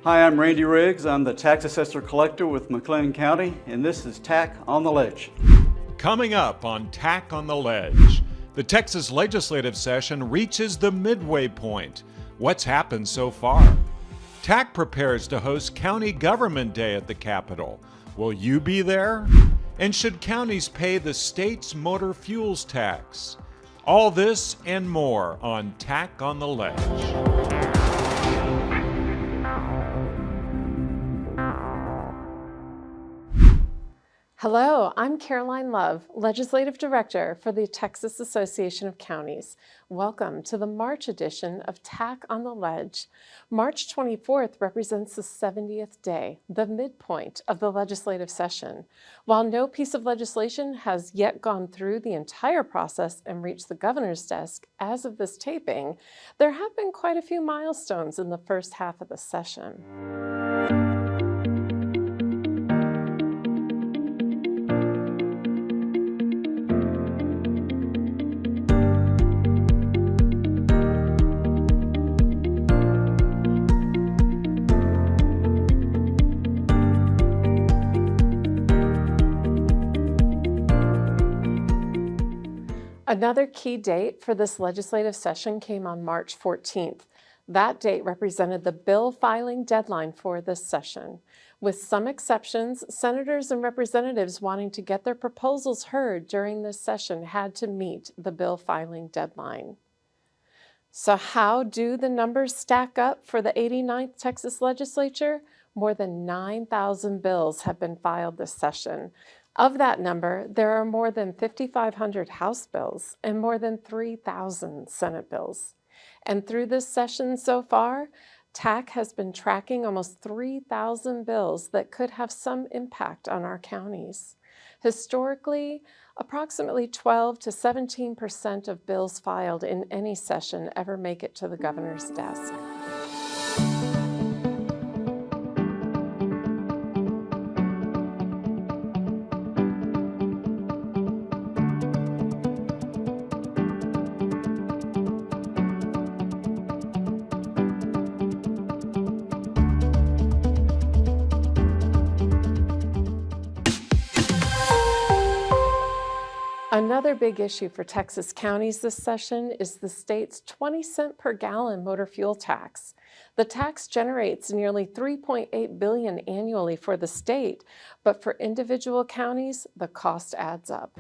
Hi, I'm Randy Riggs. I'm the tax assessor collector with McLennan County, and this is TAC on the Ledge. Coming up on TAC on the Ledge, the Texas legislative session reaches the midway point. What's happened so far? TAC prepares to host County Government Day at the Capitol. Will you be there? And should counties pay the state's motor fuels tax? All this and more on TAC on the Ledge. Hello, I'm Caroline Love, Legislative Director for the Texas Association of Counties. Welcome to the March edition of TAC on the Ledge. March 24th represents the 70th day, the midpoint of the legislative session. While no piece of legislation has yet gone through the entire process and reached the governor's desk as of this taping, there have been quite a few milestones in the first half of the session. Another key date for this legislative session came on March 14th. That date represented the bill filing deadline for this session. With some exceptions, senators and representatives wanting to get their proposals heard during this session had to meet the bill filing deadline. So how do the numbers stack up for the 89th Texas Legislature? More than 9,000 bills have been filed this session. Of that number, there are more than 5,500 House bills and more than 3,000 Senate bills. And through this session so far, TAC has been tracking almost 3,000 bills that could have some impact on our counties. Historically, approximately 12 to 17% of bills filed in any session ever make it to the governor's desk. Another big issue for Texas counties this session is the state's 20-cent per gallon motor fuel tax. The tax generates nearly $3.8 billion annually for the state, but for individual counties, the cost adds up.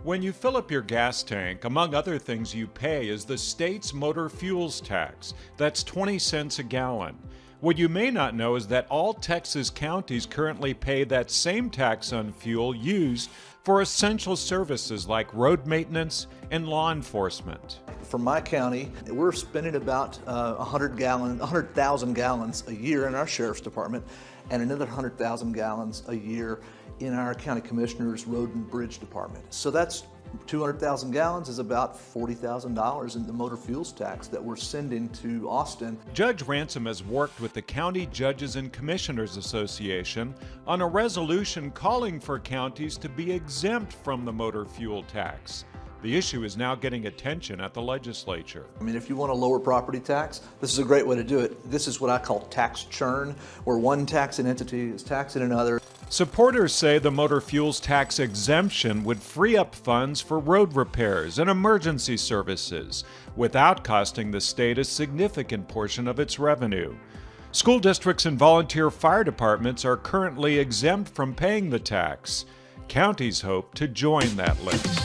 When you fill up your gas tank, among other things you pay is the state's motor fuels tax. That's 20 cents a gallon. What you may not know is that all Texas counties currently pay that same tax on fuel used for essential services like road maintenance and law enforcement. For my county, we're spending about 100,000 gallons a year in our sheriff's department and another 100,000 gallons a year in our county commissioner's road and bridge department. So that's 200,000 gallons is about $40,000 in the motor fuels tax that we're sending to Austin. Judge Ransom has worked with the County Judges and Commissioners Association on a resolution calling for counties to be exempt from the motor fuel tax. The issue is now getting attention at the legislature. I mean, if you want a lower property tax, this is a great way to do it. This is what I call tax churn, where one taxing entity is taxing another. Supporters say the motor fuels tax exemption would free up funds for road repairs and emergency services without costing the state a significant portion of its revenue. School districts and volunteer fire departments are currently exempt from paying the tax. Counties hope to join that list.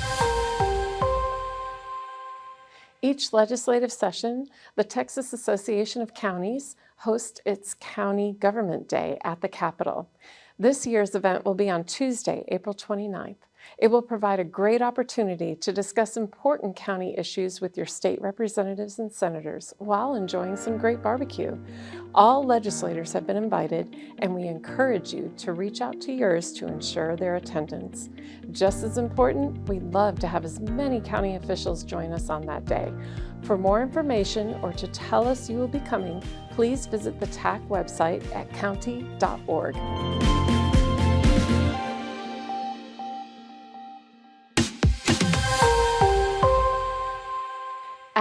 Each legislative session, the Texas Association of Counties hosts its County Government Day at the Capitol. This year's event will be on Tuesday, April 29th. It will provide a great opportunity to discuss important county issues with your state representatives and senators while enjoying some great barbecue. All legislators have been invited, and we encourage you to reach out to yours to ensure their attendance. Just as important, we'd love to have as many county officials join us on that day. For more information or to tell us you will be coming, please visit the TAC website at county.org.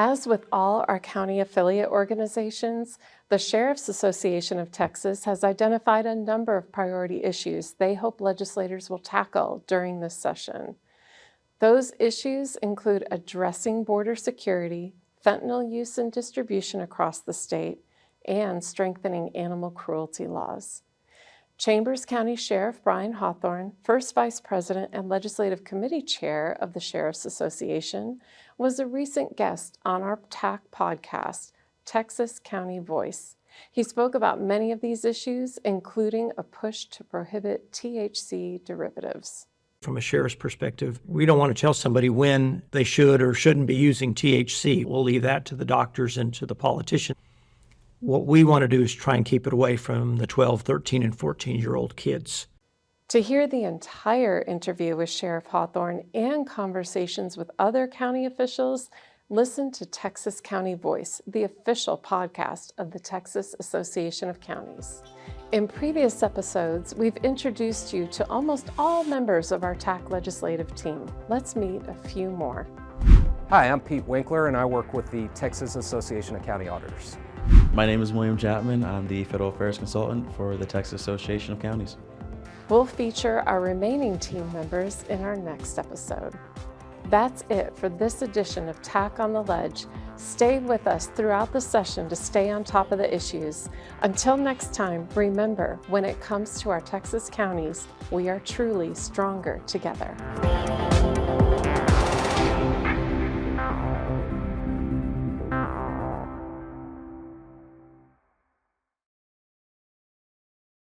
As with all our county affiliate organizations, the Sheriff's Association of Texas has identified a number of priority issues they hope legislators will tackle during this session. Those issues include addressing border security, fentanyl use and distribution across the state, and strengthening animal cruelty laws. Chambers County Sheriff Brian Hawthorne, first Vice President and Legislative Committee Chair of the Sheriff's Association, was a recent guest on our TAC podcast, Texas County Voice. He spoke about many of these issues, including a push to prohibit THC derivatives. From a sheriff's perspective, we don't want to tell somebody when they should or shouldn't be using THC. We'll leave that to the doctors and to the politicians. What we want to do is try and keep it away from the 12, 13, and 14-year-old kids. To hear the entire interview with Sheriff Hawthorne and conversations with other county officials, listen to Texas County Voice, the official podcast of the Texas Association of Counties. In previous episodes, we've introduced you to almost all members of our TAC legislative team. Let's meet a few more. Hi, I'm Pete Winkler, and I work with the Texas Association of County Auditors. My name is William Chapman. I'm the Federal Affairs Consultant for the Texas Association of Counties. We'll feature our remaining team members in our next episode. That's it for this edition of TAC on the Ledge. Stay with us throughout the session to stay on top of the issues. Until next time, remember, when it comes to our Texas counties, we are truly stronger together.